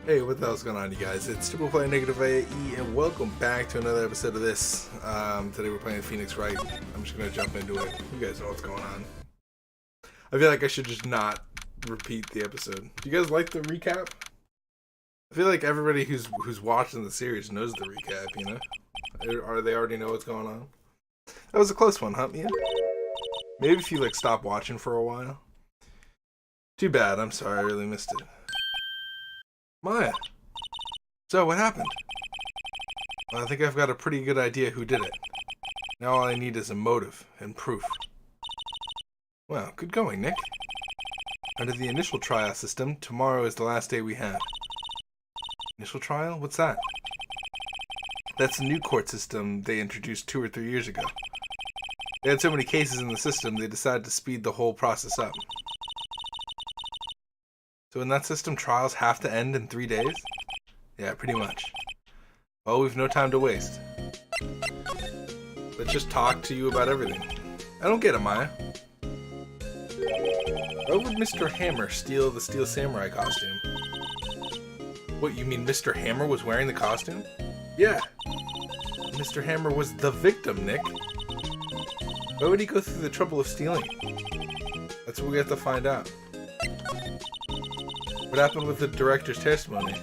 Hey, what the hell's going on, you guys? It's Triple Play NegativeAE, and welcome back to another episode of this. Today we're playing Phoenix Wright. I'm just gonna jump into it. You guys know what's going on. I feel like I should just not repeat the episode. Do you guys like the recap? I feel like everybody who's watching the series knows the recap, you know? Or they already know what's going on. That was a close one, huh, Mia? Maybe if you, like, stop watching for a while. Too bad, I'm sorry, I really missed it. Maya. So, what happened? Well, I think I've got a pretty good idea who did it. Now all I need is a motive and proof. Well, good going, Nick. Under the initial trial system, tomorrow is the last day we have. Initial trial? What's that? That's a new court system they introduced 2 or 3 years ago. They had so many cases in the system, they decided to speed the whole process up. So in that system, trials have to end in 3 days? Yeah, pretty much. Well, we've no time to waste. Let's just talk to you about everything. I don't get it, Maya. Why would Mr. Hammer steal the Steel Samurai costume? What, you mean Mr. Hammer was wearing the costume? Yeah. Mr. Hammer was the victim, Nick. Why would he go through the trouble of stealing? That's what we have to find out. What happened with the director's testimony?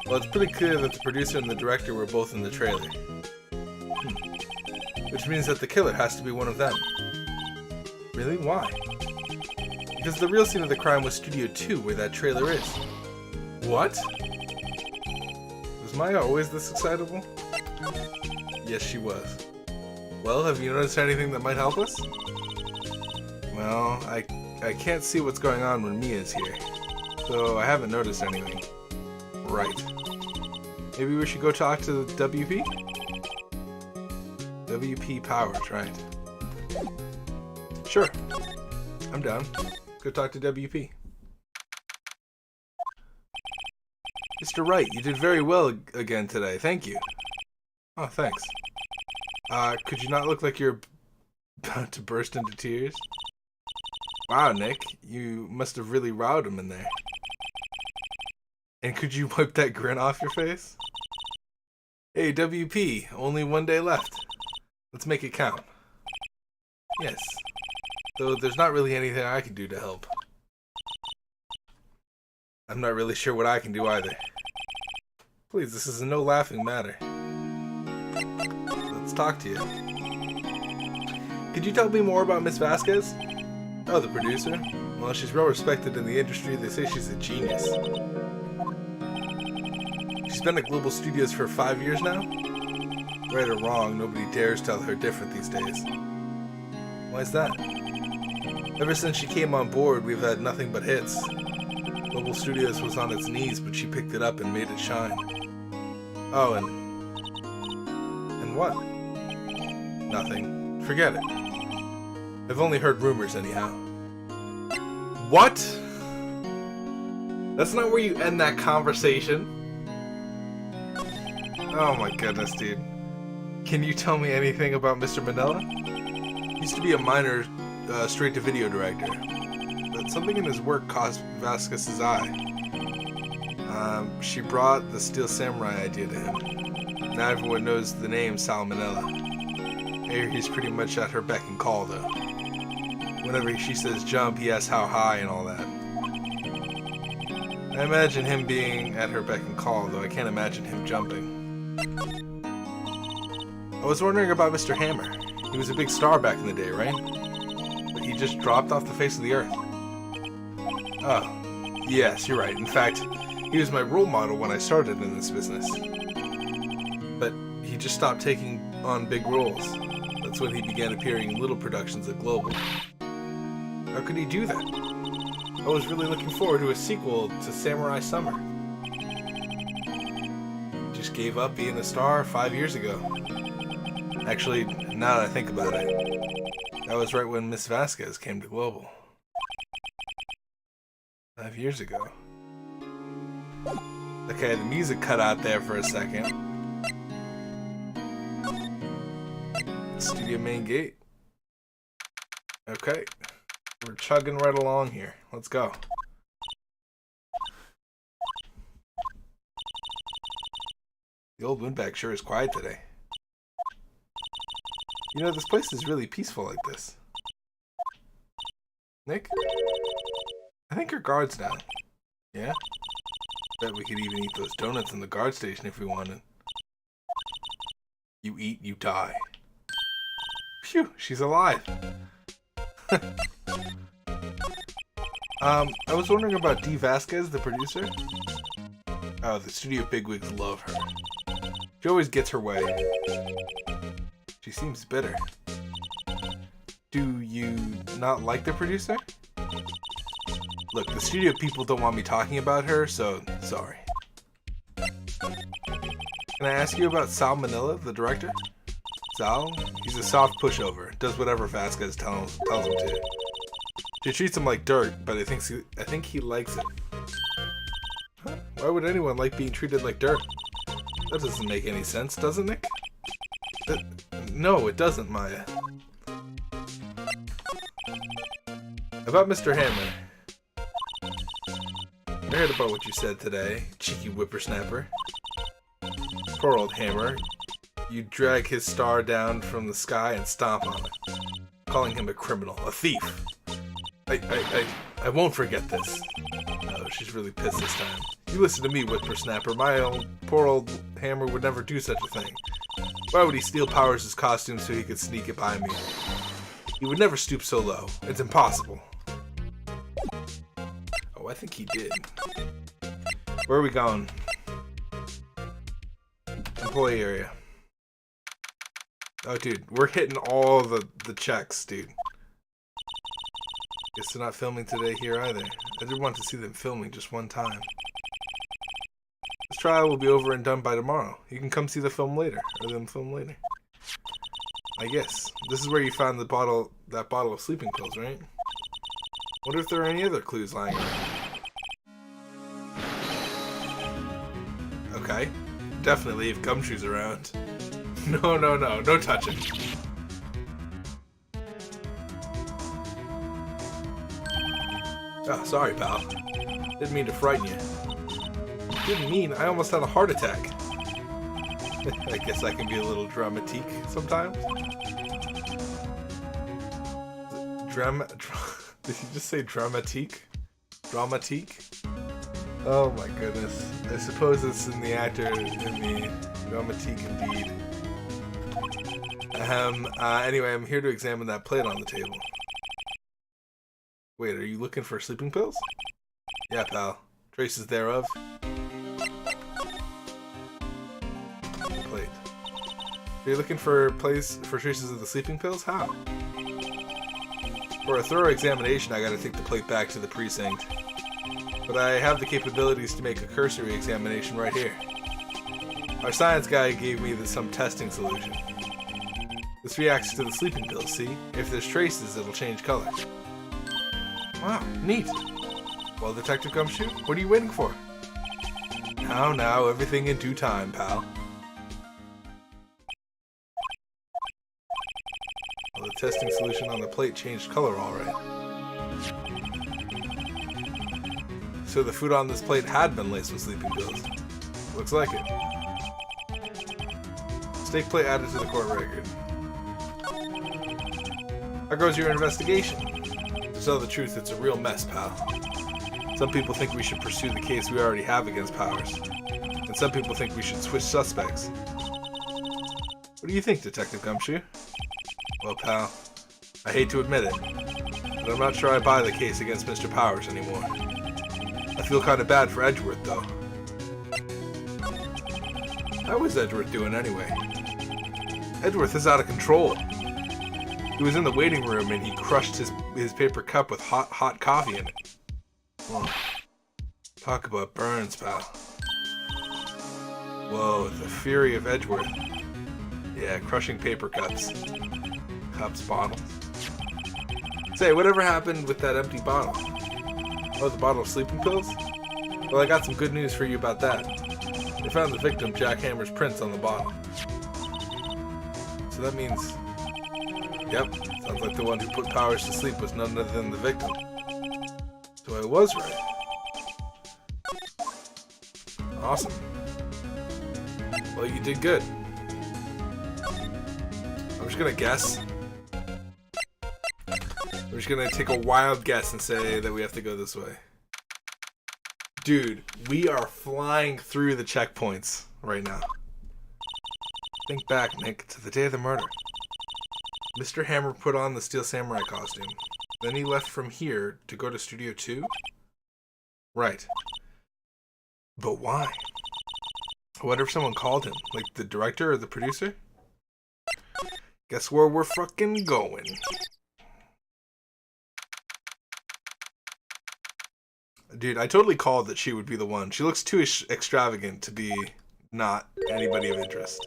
Well, it's pretty clear that the producer and the director were both in the trailer. Which means that the killer has to be one of them. Really? Why? Because the real scene of the crime was Studio 2, where that trailer is. What? Was Maya always this excitable? Yes, she was. Well, have you noticed anything that might help us? Well, I can't see what's going on when Mia's here. So I haven't noticed anything. Right. Maybe we should go talk to the WP? WP Powers, right. Sure. I'm down. Let's go talk to WP. Mr. Wright, you did very well again today. Thank you. Oh, thanks. Could you not look like you're about to burst into tears? Wow, Nick. You must have really riled him in there. And could you wipe that grin off your face? Hey, WP, only 1 day left. Let's make it count. Yes. Though there's not really anything I can do to help. I'm not really sure what I can do either. Please, this is a no laughing matter. Let's talk to you. Could you tell me more about Miss Vasquez? Oh, the producer? Well, she's well respected in the industry. They say she's a genius. She's been at Global Studios for 5 years now? Right or wrong, nobody dares tell her different these days. Why is that? Ever since she came on board, we've had nothing but hits. Global Studios was on its knees, but she picked it up and made it shine. Oh, and what? Nothing. Forget it. I've only heard rumors anyhow. What? That's not where you end that conversation. Oh my goodness, dude. Can you tell me anything about Mr. Manila? He used to be a minor straight-to-video director, but something in his work caught Vasquez's eye. She brought the Steel Samurai idea to him. Now everyone knows the name Salmonella. He's pretty much at her beck and call, though. Whenever she says jump, he asks how high and all that. I imagine him being at her beck and call, though I can't imagine him jumping. I was wondering about Mr. Hammer. He was a big star back in the day, right? But he just dropped off the face of the earth. Oh, yes, you're right. In fact, he was my role model when I started in this business. But he just stopped taking on big roles. That's when he began appearing in little productions at Global. How could he do that? I was really looking forward to a sequel to Samurai Summer. Just gave up being a star 5 years ago. Actually, now that I think about it, that was right when Miss Vasquez came to Global. 5 years ago. Okay, the music cut out there for a second. Studio main gate. Okay. We're chugging right along here. Let's go. The old windbag sure is quiet today. You know, this place is really peaceful like this. Nick? I think our guard's down. Yeah? Bet we could even eat those donuts in the guard station if we wanted. You eat, you die. Phew, she's alive. I was wondering about Dee Vasquez, the producer. Oh, the studio bigwigs love her. She always gets her way. She seems bitter. Do you not like the producer? Look, the studio people don't want me talking about her, so sorry. Can I ask you about Sal Manila, the director? Sal? He's a soft pushover. Does whatever Vasquez tells him to. She treats him like dirt, but I think he likes it. Huh? Why would anyone like being treated like dirt? That doesn't make any sense, does it, Nick? No, it doesn't, Maya. About Mr. Hammer. I heard about what you said today, cheeky whippersnapper. Poor old Hammer. You drag his star down from the sky and stomp on it, calling him a criminal, a thief. I won't forget this. Oh, she's really pissed this time. You listen to me, whippersnapper. My poor old Hammer would never do such a thing. Why would he steal Powers' costume so he could sneak it by me? He would never stoop so low. It's impossible. Oh, I think he did. Where are we going? Employee area. Oh, dude, we're hitting all the checks, dude. Guess they're not filming today here either. I did want to see them filming just one time. This trial will be over and done by tomorrow. You can come see the film later, or them film later. I guess. This is where you found that bottle of sleeping pills, right? Wonder if there are any other clues lying around. Okay. Definitely leave gumshoes around. No touching. Oh, sorry, pal. Didn't mean to frighten you. Didn't mean I almost had a heart attack. I guess I can be a little dramatique sometimes. Did you just say dramatique? Dramatique? Oh my goodness. I suppose it's in the actor, in the dramatique indeed. Anyway, I'm here to examine that plate on the table. Wait, are you looking for sleeping pills? Yeah, pal. Traces thereof. Plate. Are you looking for traces of the sleeping pills? How? For a thorough examination, I gotta take the plate back to the precinct. But I have the capabilities to make a cursory examination right here. Our science guy gave me some testing solution. This reacts to the sleeping pills, see? If there's traces, it'll change color. Wow, neat. Well, Detective Gumshoe, what are you waiting for? Now, everything in due time, pal. Well, the testing solution on the plate changed color alright. So the food on this plate had been laced with sleeping pills. Looks like it. Steak plate added to the court record. How goes your investigation? To tell the truth, it's a real mess, pal. Some people think we should pursue the case we already have against Powers. And some people think we should switch suspects. What do you think, Detective Gumshoe? Well, pal, I hate to admit it, but I'm not sure I buy the case against Mr. Powers anymore. I feel kind of bad for Edgeworth, though. How is Edgeworth doing anyway? Edgeworth is out of control. He was in the waiting room and he crushed his paper cup with hot coffee in it. Whoa. Talk about burns, pal. Whoa, the fury of Edgeworth. Yeah, crushing paper cups. Bottles. Say, whatever happened with that empty bottle? Oh, the bottle of sleeping pills? Well, I got some good news for you about that. They found the victim, Jack Hammer's prints on the bottle. So that means... Yep, sounds like the one who put Powers to sleep was none other than the victim. So I was right. Awesome. Well, you did good. I'm just gonna guess. We're just gonna take a wild guess and say that we have to go this way. Dude, we are flying through the checkpoints right now. Think back, Nick, to the day of the murder. Mr. Hammer put on the Steel Samurai costume. Then he left from here to go to Studio 2? Right. But why? I wonder if someone called him, like the director or the producer? Guess where we're fucking going. Dude, I totally called that she would be the one. She looks too extravagant to be not anybody of interest.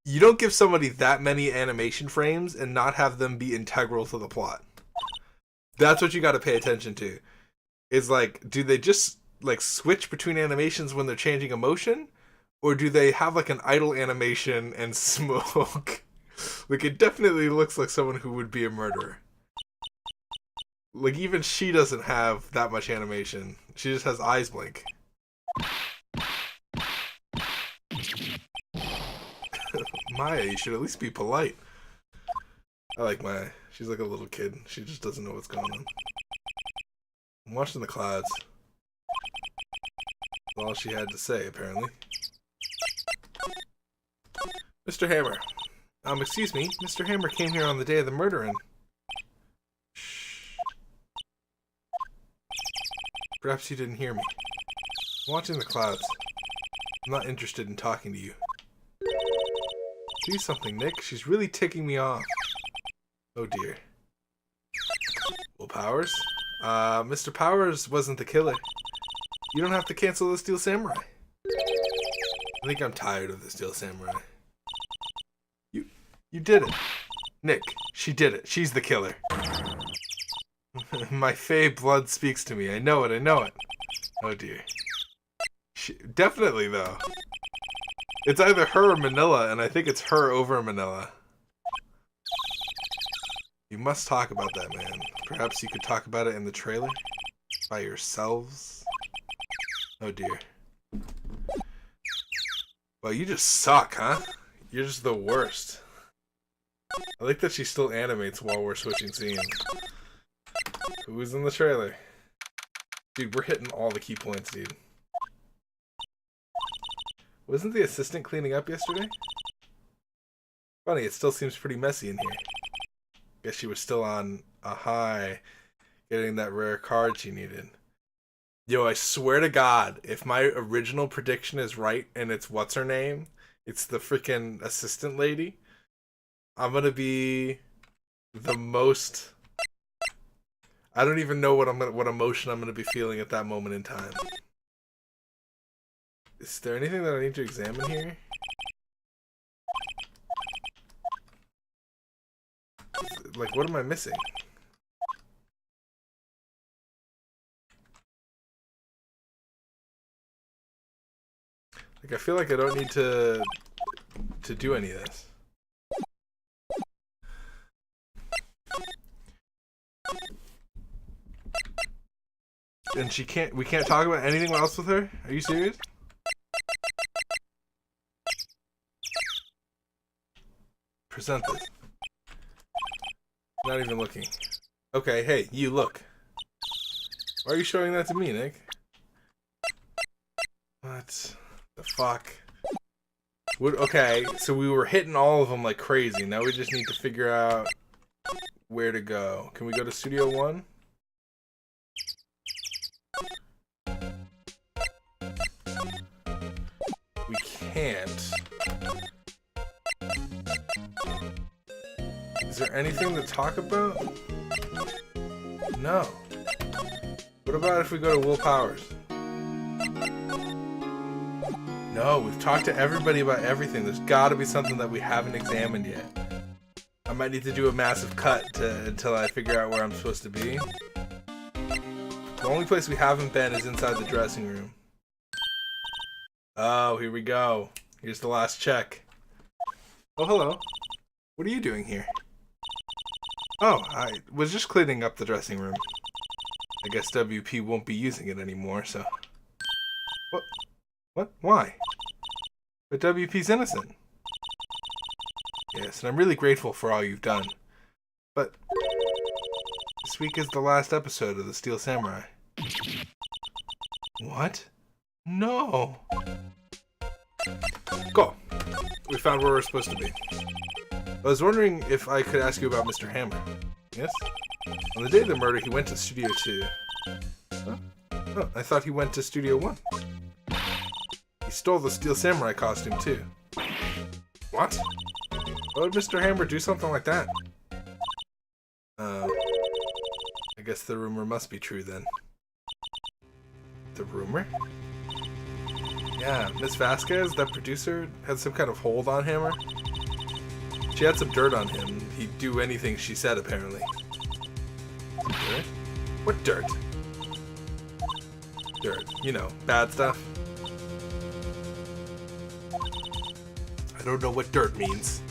You don't give somebody that many animation frames and not have them be integral to the plot. That's what you got to pay attention to. Is like, do they just like switch between animations when they're changing emotion? Or do they have like an idle animation and smoke? Like, it definitely looks like someone who would be a murderer. Like, even she doesn't have that much animation. She just has eyes blink. Maya, you should at least be polite. I like Maya. She's like a little kid. She just doesn't know what's going on. I'm watching the clouds. That's all she had to say, apparently. Mr. Hammer. Excuse me. Mr. Hammer came here on the day of the murder and... Shh. Perhaps you didn't hear me. I'm watching the clouds. I'm not interested in talking to you. Do something, Nick. She's really ticking me off. Oh dear. Well, Powers? Mr. Powers wasn't the killer. You don't have to cancel the Steel Samurai. I think I'm tired of the Steel Samurai. You did it. Nick, she did it. She's the killer. My fey blood speaks to me. I know it, I know it. Oh dear. Definitely, though. It's either her or Manila, and I think it's her over Manila. You must talk about that, man. Perhaps you could talk about it in the trailer? By yourselves? Oh dear. Well, you just suck, huh? You're just the worst. I like that she still animates while we're switching scenes. Who's in the trailer? Dude, we're hitting all the key points, dude. Wasn't the assistant cleaning up yesterday? Funny, it still seems pretty messy in here. Guess she was still on a high, getting that rare card she needed. Yo, I swear to God, if my original prediction is right and it's what's her name, it's the freaking assistant lady, I'm gonna be the most... I don't even know what emotion I'm gonna be feeling at that moment in time. Is there anything that I need to examine here? Like, what am I missing? Like, I feel like I don't need to do any of this. And we can't talk about anything else with her? Are you serious? Present this. Not even looking. Okay, hey, you look. Why are you showing that to me, Nick? What the fuck? Okay, so we were hitting all of them like crazy. Now we just need to figure out where to go. Can we go to Studio 1? We can't. Is there anything to talk about? No. What about if we go to Will Powers? No, we've talked to everybody about everything. There's gotta be something that we haven't examined yet. I might need to do a massive cut until I figure out where I'm supposed to be. The only place we haven't been is inside the dressing room. Oh, here we go. Here's the last check. Oh, hello. What are you doing here? Oh, I was just cleaning up the dressing room. I guess WP won't be using it anymore, so... What? What? Why? But WP's innocent. Yes, and I'm really grateful for all you've done. But this week is the last episode of the Steel Samurai. What? No. Go. We found where we're supposed to be. I was wondering if I could ask you about Mr. Hammer. Yes? On the day of the murder, he went to Studio 2. Huh? Oh, I thought he went to Studio 1. He stole the Steel Samurai costume, too. What? Why would Mr. Hammer do something like that? I guess the rumor must be true, then. The rumor? Yeah, Miss Vasquez, that producer, had some kind of hold on Hammer. She had some dirt on him. He'd do anything she said, apparently. Dirt? What dirt? Dirt. You know, bad stuff. I don't know what dirt means.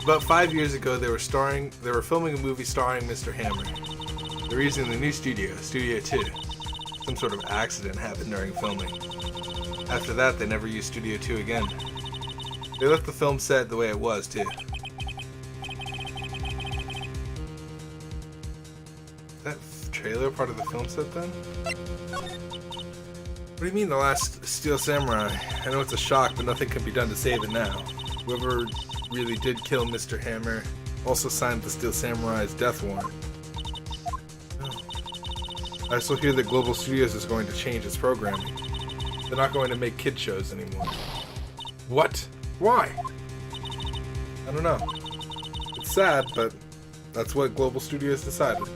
About 5 years ago, they were filming a movie starring Mr. Hammer. They were using the new studio, Studio 2. Some sort of accident happened during filming. After that, they never used Studio 2 again. They left the film set the way it was, too. Is that trailer part of the film set, then? What do you mean, the last Steel Samurai? I know it's a shock, but nothing can be done to save it now. Whoever really did kill Mr. Hammer also signed the Steel Samurai's death warrant. Oh. I also hear that Global Studios is going to change its programming. They're not going to make kid shows anymore. What? Why? I don't know. It's sad, but that's what Global Studios decided.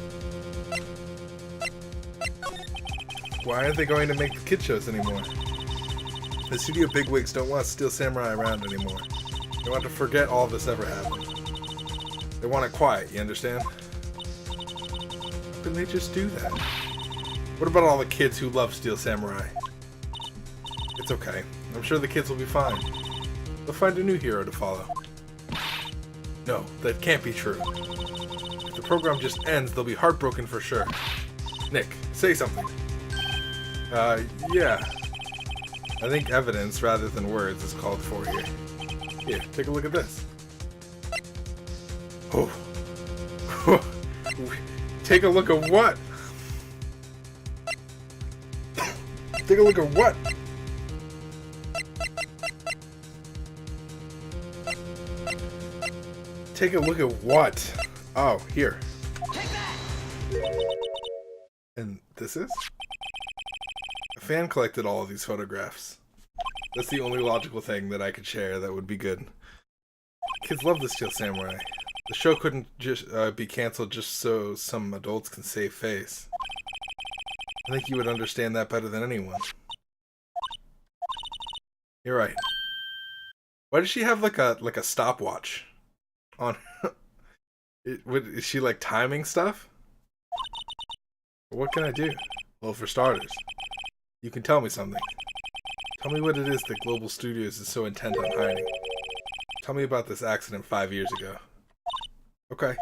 Why aren't they going to make the kid shows anymore? The studio bigwigs don't want Steel Samurai around anymore. They want to forget all this ever happened. They want it quiet, you understand? How can they just do that? What about all the kids who love Steel Samurai? It's okay. I'm sure the kids will be fine. They'll find a new hero to follow. No, that can't be true. If the program just ends, they'll be heartbroken for sure. Nick, say something. Yeah. I think evidence rather than words is called for here. Here, take a look at this. Oh. Take a look at what? Take a look at what? Take a look at what? Oh, here. And this is? A fan collected all of these photographs. That's the only logical thing that I could share that would be good. Kids love the Steel Samurai. The show couldn't just be canceled just so some adults can save face. I think you would understand that better than anyone. You're right. Why does she have like a stopwatch on? Is she like timing stuff? What can I do? Well, for starters, you can tell me something. Tell me what it is that Global Studios is so intent on hiding. Tell me about this accident 5 years ago. Okay.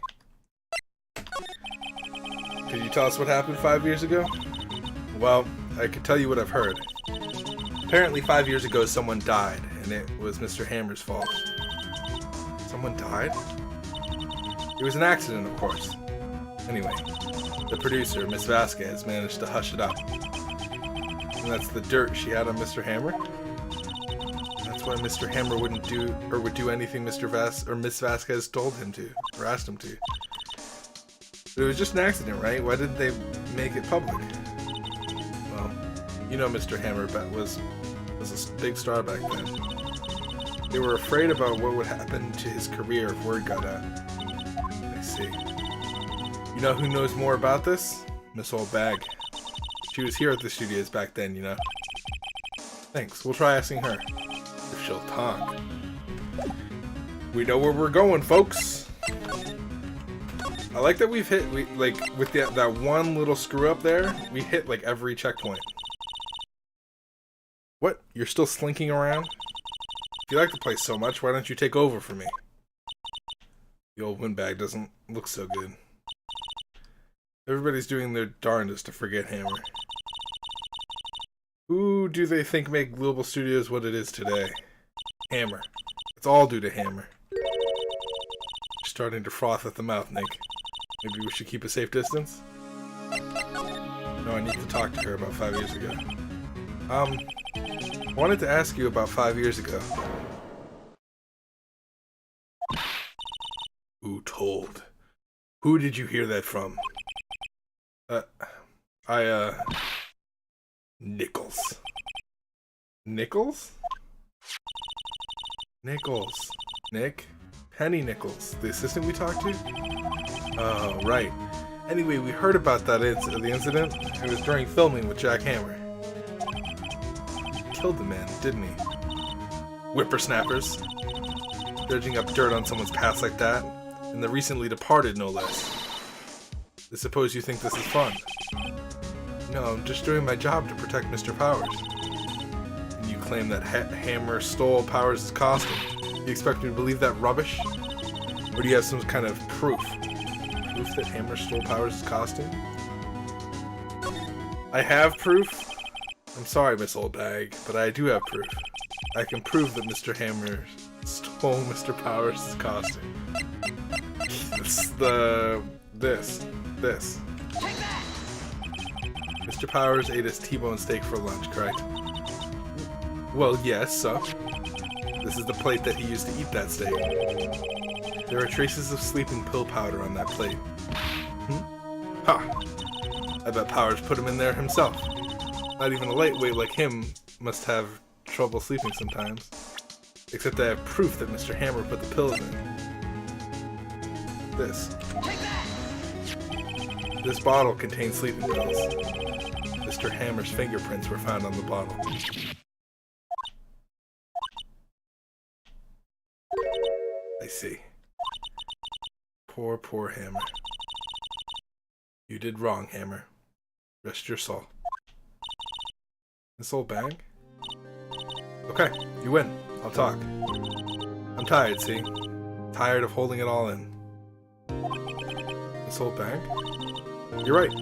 Can you tell us what happened 5 years ago? Well, I could tell you what I've heard. Apparently 5 years ago someone died, and it was Mr. Hammer's fault. Someone died? It was an accident, of course. Anyway, the producer, Miss Vasquez, managed to hush it up. And that's the dirt she had on Mr. Hammer? That's why Mr. Hammer wouldn't do, or would do anything Miss Vasquez told him to, or asked him to. But it was just an accident, right? Why didn't they make it public? Well, you know Mr. Hammer was a big star back then. They were afraid about what would happen to his career if word got out. I see. You know who knows more about this? Miss Old Bag. She was here at the studios back then, you know. Thanks, we'll try asking her. If she'll talk. We know where we're going, folks. I like that we've hit, with that one little screw up there, we hit like every checkpoint. What? You're still slinking around? If you like the place so much, why don't you take over for me? The old windbag doesn't look so good. Everybody's doing their darndest to forget Hammer. Who do they think made Global Studios what it is today? Hammer. It's all due to Hammer. You're starting to froth at the mouth, Nick. Maybe we should keep a safe distance? No, I need to talk to her about 5 years ago. I wanted to ask you about 5 years ago. Who told? Who did you hear that from? Nichols. Nichols? Nichols. Nick? Penny Nichols, the assistant we talked to? Oh, right. Anyway, we heard about that the incident. It was during filming with Jack Hammer. He killed the man, didn't he? Whippersnappers. Dredging up dirt on someone's past like that. And the recently departed, no less. I suppose you think this is fun? No, I'm just doing my job to protect Mr. Powers. And you claim that Hammer stole Powers' costume. You expect me to believe that rubbish? Or do you have some kind of proof? Proof that Hammer stole Powers' costume? I have proof? I'm sorry, Miss Oldbag, but I do have proof. I can prove that Mr. Hammer stole Mr. Powers' costume. This. Mr. Powers ate his T-bone steak for lunch, correct? Well, yes, so. This is the plate that he used to eat that steak. There are traces of sleeping pill powder on that plate. Ha! I bet Powers put him in there himself. Not even a lightweight like him must have trouble sleeping sometimes. Except I have proof that Mr. Hammer put the pills in. This bottle contains sleeping pills. Mr. Hammer's fingerprints were found on the bottle. I see. Poor Hammer. You did wrong, Hammer. Rest your soul. This old bag? Okay, you win. I'll talk. I'm tired, see? Tired of holding it all in. This old bag? You're right.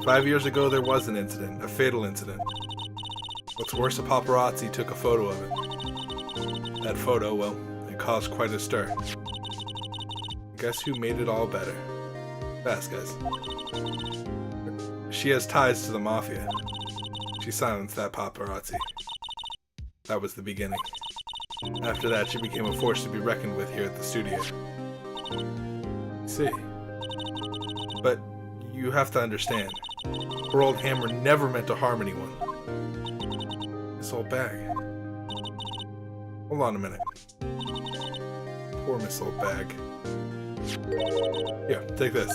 5 years ago there was an incident, a fatal incident. What's worse, a paparazzi took a photo of it. That photo, well, it caused quite a stir. Guess who made it all better? Vasquez. She has ties to the Mafia. She silenced that paparazzi. That was the beginning. After that, she became a force to be reckoned with here at the studio. See. But you have to understand, poor old Hammer never meant to harm anyone. This old bag. Hold on a minute. Poor Miss Old Bag. Here, take this.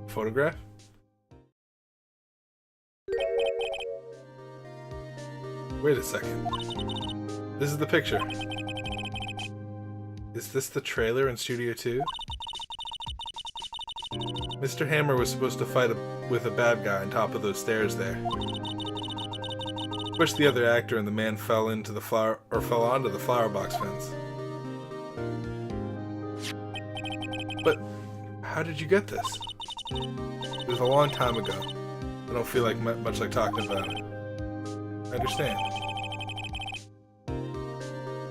Photograph? Wait a second. This is the picture. Is this the trailer in Studio 2? Mr. Hammer was supposed to fight with a bad guy on top of those stairs there. Pushed the other actor and the man fell onto the flower box fence. But how did you get this? It was a long time ago. I don't feel like much like talking about it. I understand.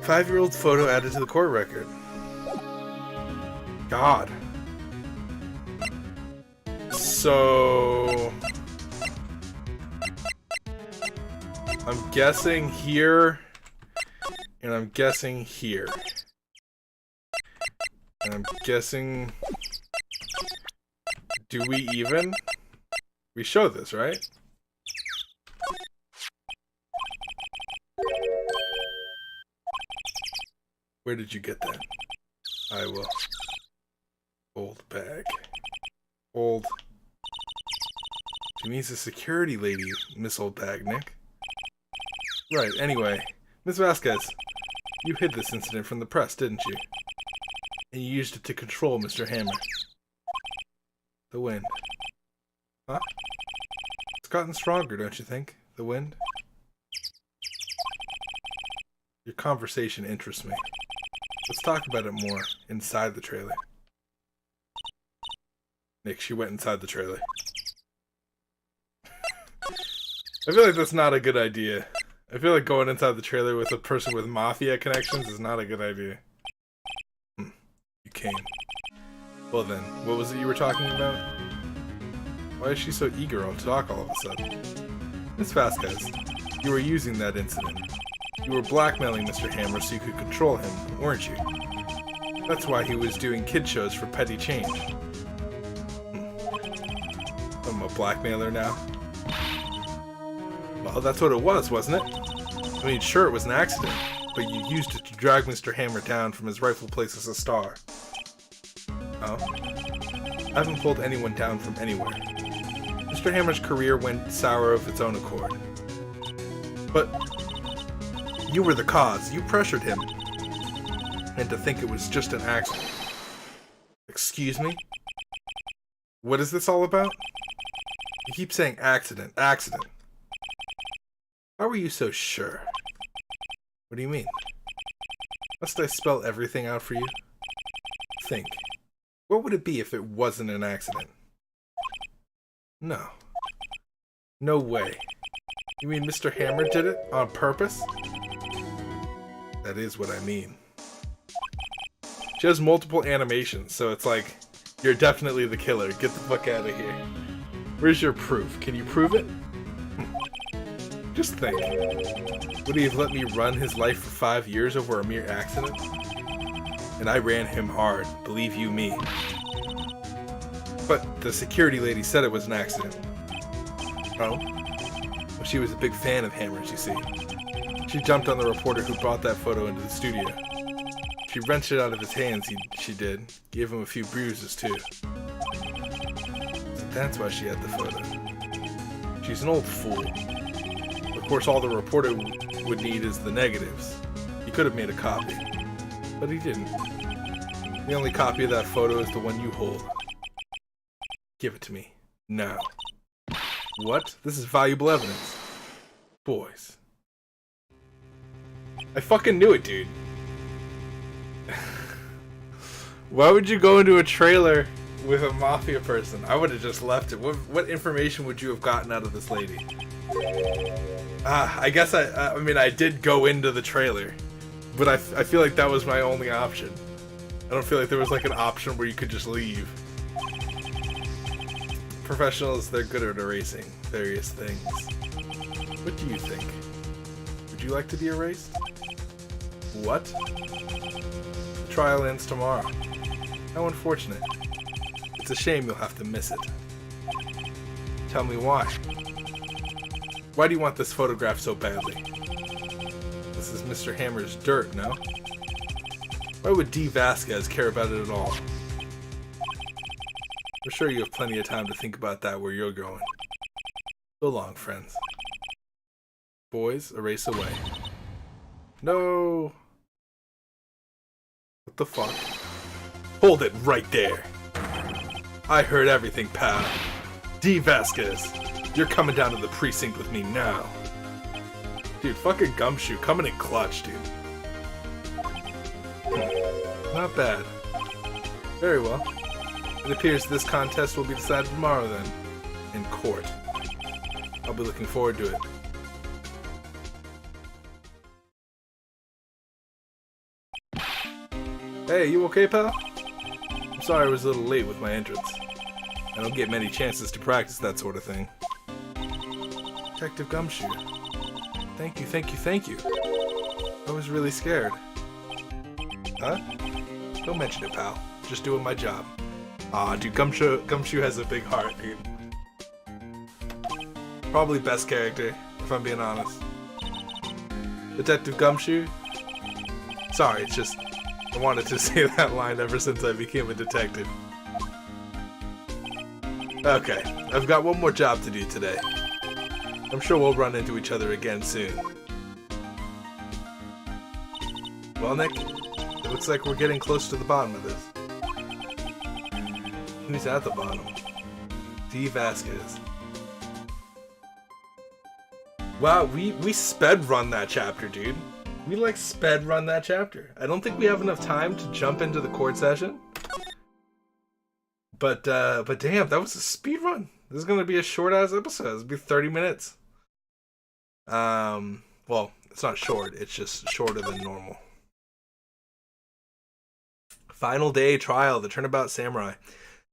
5-year-old photo added to the court record. God. So I'm guessing here, and I'm guessing here, and I'm guessing. Do we even? We show this, right? Where did you get that? I will. Old bag. Old. She means a security lady, Miss Old Bag, Nick. Right, anyway. Miss Vasquez, you hid this incident from the press, didn't you? And you used it to control Mr. Hammer. The wind. Huh? It's gotten stronger, don't you think? The wind? Your conversation interests me. Let's talk about it more inside the trailer. Nick, she went inside the trailer. I feel like that's not a good idea. I feel like going inside the trailer with a person with Mafia connections is not a good idea. You came. Well then, what was it you were talking about? Why is she so eager to talk all of a sudden? Miss Vasquez, you were using that incident. You were blackmailing Mr. Hammer so you could control him, weren't you? That's why he was doing kid shows for petty change. I'm a blackmailer now? Well, that's what it was, wasn't it? I mean, sure, it was an accident, but you used it to drag Mr. Hammer down from his rightful place as a star. Oh? I haven't pulled anyone down from anywhere. Mr. Hammer's career went sour of its own accord. But you were the cause. You pressured him. And to think it was just an accident. Excuse me? What is this all about? You keep saying accident, accident. How are you so sure? What do you mean? Must I spell everything out for you? Think. What would it be if it wasn't an accident? No. No way. You mean Mr. Hammer did it on purpose? That is what I mean. She has multiple animations, so it's like, you're definitely the killer. Get the fuck out of here. Where's your proof? Can you prove it? Just think. Would he have let me run his life for 5 years over a mere accident? And I ran him hard, believe you me. But the security lady said it was an accident. Oh? Well, she was a big fan of Hammer's, you see. She jumped on the reporter who brought that photo into the studio. She wrenched it out of his hands, she did. Gave him a few bruises, too. That's why she had the photo. She's an old fool. Of course, all the reporter would need is the negatives. He could have made a copy. But he didn't. The only copy of that photo is the one you hold. Give it to me. Now. What? This is valuable evidence. Boys. I fucking knew it, dude. Why would you go into a trailer with a Mafia person? I would have just left it. What information would you have gotten out of this lady? I guess I mean, I did go into the trailer, but I feel like that was my only option. I don't feel like there was like an option where you could just leave. Professionals, they're good at erasing various things. What do you think? Would you like to be erased? What? The trial ends tomorrow. How unfortunate. It's a shame you'll have to miss it. Tell me why. Why do you want this photograph so badly? This is Mr. Hammer's dirt, no? Why would D. Vasquez care about it at all? I'm sure you have plenty of time to think about that where you're going. So long, friends. Boys, erase away. No! What the fuck? Hold it right there! I heard everything, pal. D. Vasquez, you're coming down to the precinct with me now. Dude, fucking Gumshoe, coming in clutch, dude. Not bad. Very well. It appears this contest will be decided tomorrow then. In court. I'll be looking forward to it. Hey, you okay, pal? I'm sorry I was a little late with my entrance. I don't get many chances to practice that sort of thing. Detective Gumshoe. Thank you, thank you, thank you. I was really scared. Huh? Don't mention it, pal. Just doing my job. Aw, dude, Gumshoe has a big heart, dude. Probably best character, if I'm being honest. Detective Gumshoe? Sorry, it's just... I wanted to say that line ever since I became a detective. Okay, I've got one more job to do today. I'm sure we'll run into each other again soon. Well, Nick, it looks like we're getting close to the bottom of this. Who's at the bottom? D. Vasquez. Wow, we sped run that chapter, dude. We like sped run that chapter. I don't think we have enough time to jump into the court session. But damn, that was a speed run. This is gonna be a short ass episode. It's gonna be 30 minutes. Well, it's not short. It's just shorter than normal. Final day trial, the Turnabout Samurai.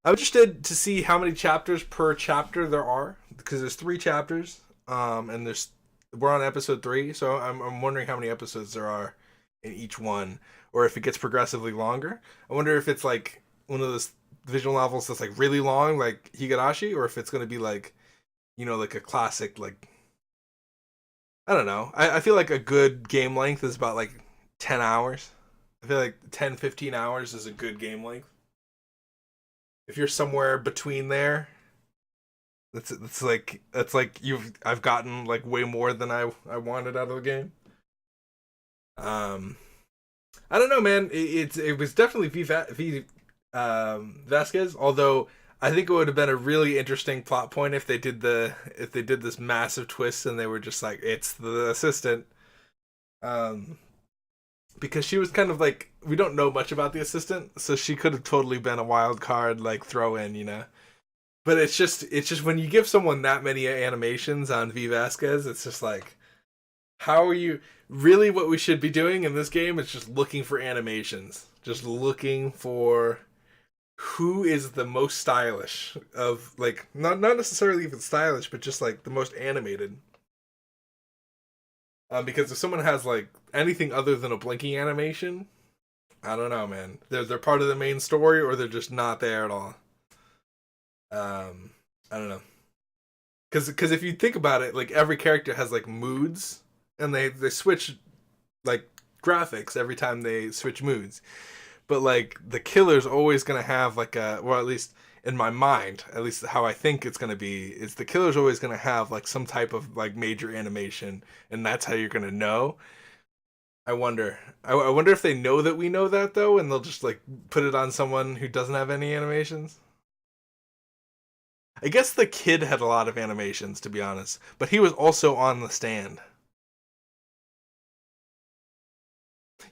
I'm interested to see how many chapters per chapter there are, because there's 3 chapters, and we're on episode 3, so I'm wondering how many episodes there are in each one, or if it gets progressively longer. I wonder if it's like one of those visual novels that's like really long, like Higurashi, or if it's going to be like, like a classic, like, I don't know. I feel like a good game length is about like 10 hours. I feel like 10, 15 hours is a good game length. If you're somewhere between there, that's like I've gotten like way more than I wanted out of the game. I don't know, man. It was definitely Vasquez. Although I think it would have been a really interesting plot point if they did this massive twist and they were just like, it's the assistant. Because she was kind of like, we don't know much about the assistant, so she could have totally been a wild card, like throw in. But it's just when you give someone that many animations on V Vasquez, it's just like, how are you really? What we should be doing in this game is just looking for animations, just looking for who is the most stylish of, like, not necessarily even stylish, but just like the most animated. Because if someone has like anything other than a blinking animation, I don't know, man. They're part of the main story, or they're just not there at all. I don't know. Because if you think about it, like every character has like moods, and they switch like graphics every time they switch moods. But like the killer's always gonna have like well, at least in my mind, at least how I think it's gonna be, is the killer's always gonna have like some type of like major animation, and that's how you're gonna know. I wonder. I wonder if they know that we know that though, and they'll just like put it on someone who doesn't have any animations. I guess the kid had a lot of animations, to be honest, but he was also on the stand.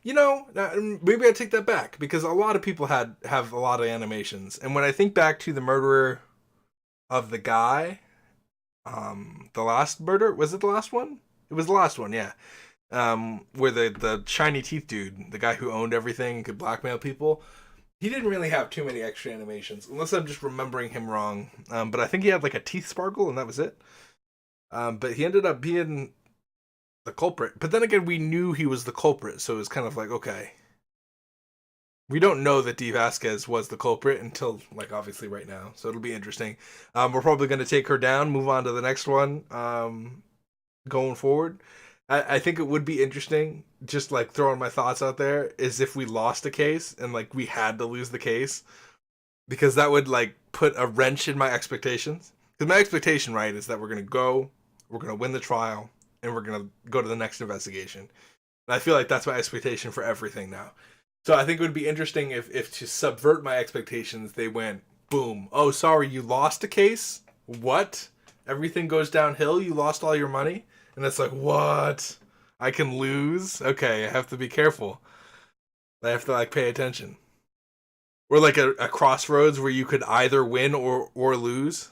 Maybe I take that back, because a lot of people have a lot of animations, and when I think back to the murderer of the guy, the last murder, was it the last one? It was the last one, yeah. Where the shiny teeth dude, the guy who owned everything and could blackmail people, he didn't really have too many extra animations, unless I'm just remembering him wrong. But I think he had like a teeth sparkle, and that was it. But he ended up being the culprit. But then again, we knew he was the culprit, so it was kind of like, okay. We don't know that D. Vasquez was the culprit until, like, obviously right now. So it'll be interesting. We're probably going to take her down, move on to the next one going forward. I think it would be interesting, just like throwing my thoughts out there, is if we lost a case and like we had to lose the case, because that would like put a wrench in my expectations. Because my expectation, right, is that we're gonna win the trial, and we're gonna go to the next investigation. And I feel like that's my expectation for everything now. So I think it would be interesting if to subvert my expectations, they went boom. Oh, sorry, you lost a case? What? Everything goes downhill? You lost all your money? And it's like, what? I can lose? Okay, I have to be careful. I have to like pay attention. Or like a crossroads where you could either win or lose.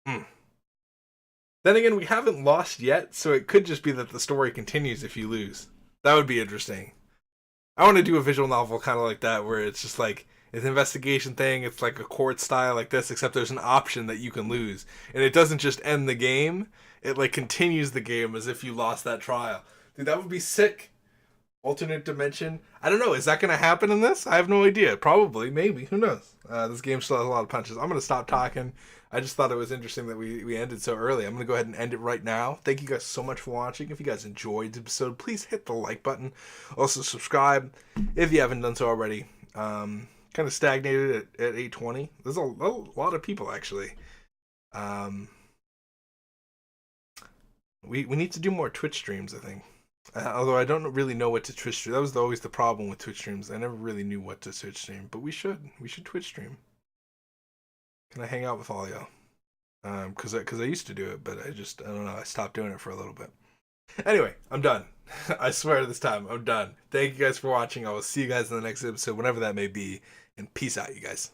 Hmm. Then again, we haven't lost yet, so it could just be that the story continues if you lose. That would be interesting. I want to do a visual novel kind of like that, where it's just like it's an investigation thing. It's like a court style like this, except there's an option that you can lose, and it doesn't just end the game. It like continues the game as if you lost that trial. Dude, that would be sick. Alternate dimension. I don't know. Is that going to happen in this? I have no idea. Probably. Maybe. Who knows? This game still has a lot of punches. I'm going to stop talking. I just thought it was interesting that we ended so early. I'm going to go ahead and end it right now. Thank you guys so much for watching. If you guys enjoyed the episode, please hit the like button. Also, subscribe if you haven't done so already. Kind of stagnated at 820. There's a lot of people, actually. We need to do more Twitch streams, I think. Although I don't really know what to Twitch stream. That was always the problem with Twitch streams. I never really knew what to Twitch stream. But we should Twitch stream. Can I hang out with all y'all? Because I used to do it, but I don't know. I stopped doing it for a little bit. Anyway, I'm done. I swear this time, I'm done. Thank you guys for watching. I will see you guys in the next episode, whenever that may be. And peace out, you guys.